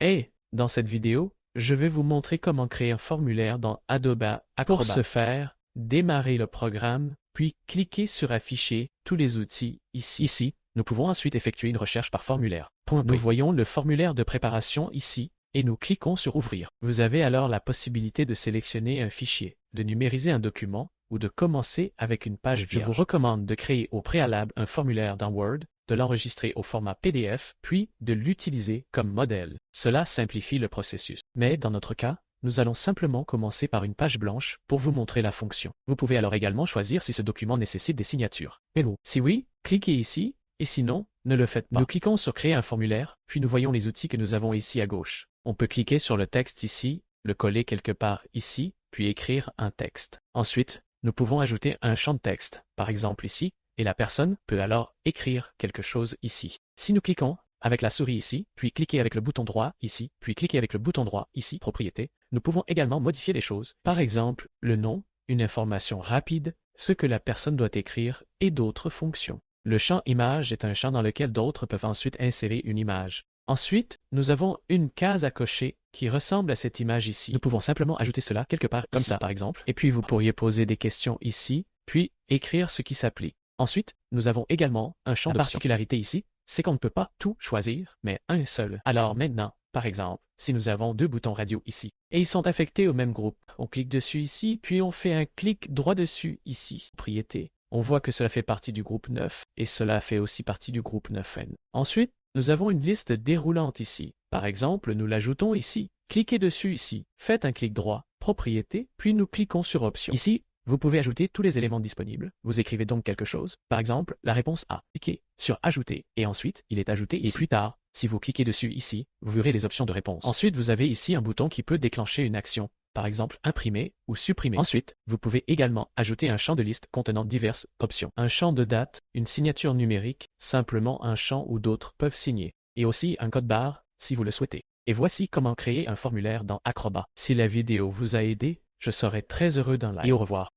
Hey, dans cette vidéo, je vais vous montrer comment créer un formulaire dans Adobe Acrobat. Pour ce faire, démarrez le programme, puis cliquez sur Afficher tous les outils ici. Ici, nous pouvons ensuite effectuer une recherche par formulaire. Nous voyons le formulaire de préparation ici et nous cliquons sur Ouvrir. Vous avez alors la possibilité de sélectionner un fichier, de numériser un document ou de commencer avec une page vierge. Je vous recommande de créer au préalable un formulaire dans Word, de l'enregistrer au format PDF, puis de l'utiliser comme modèle. Cela simplifie le processus. Mais dans notre cas, nous allons simplement commencer par une page blanche pour vous montrer la fonction. Vous pouvez alors également choisir si ce document nécessite des signatures. Hello. Si oui, cliquez ici, et sinon, ne le faites pas. Nous cliquons sur Créer un formulaire, puis nous voyons les outils que nous avons ici à gauche. On peut cliquer sur le texte ici, le coller quelque part ici, puis écrire un texte. Ensuite, nous pouvons ajouter un champ de texte, par exemple ici, et la personne peut alors écrire quelque chose ici. Si nous cliquons avec la souris ici, puis cliquer avec le bouton droit ici, puis cliquer avec le bouton droit ici, propriété, nous pouvons également modifier les choses. Par exemple, le nom, une information rapide, ce que la personne doit écrire et d'autres fonctions. Le champ image est un champ dans lequel d'autres peuvent ensuite insérer une image. Ensuite, nous avons une case à cocher qui ressemble à cette image ici. Nous pouvons simplement ajouter cela quelque part comme ça, par exemple. Et puis vous pourriez poser des questions ici, puis écrire ce qui s'applique. Ensuite, nous avons également un champ de particularité ici, c'est qu'on ne peut pas tout choisir, mais un seul. Alors maintenant, par exemple, si nous avons deux boutons radio ici, et ils sont affectés au même groupe, on clique dessus ici, puis on fait un clic droit dessus ici, propriété. On voit que cela fait partie du groupe 9, et cela fait aussi partie du groupe 9N. Ensuite, nous avons une liste déroulante ici. Par exemple, nous l'ajoutons ici. Cliquez dessus ici, faites un clic droit, propriété, puis nous cliquons sur option. Ici, vous pouvez ajouter tous les éléments disponibles. Vous écrivez donc quelque chose, par exemple, la réponse A. Cliquez sur Ajouter, et ensuite, il est ajouté ici. Et plus tard, si vous cliquez dessus ici, vous verrez les options de réponse. Ensuite, vous avez ici un bouton qui peut déclencher une action, par exemple, imprimer ou supprimer. Ensuite, vous pouvez également ajouter un champ de liste contenant diverses options. Un champ de date, une signature numérique, simplement un champ où d'autres peuvent signer, et aussi un code barre, si vous le souhaitez. Et voici comment créer un formulaire dans Acrobat. Si la vidéo vous a aidé, je serai très heureux d'un like. Et au revoir.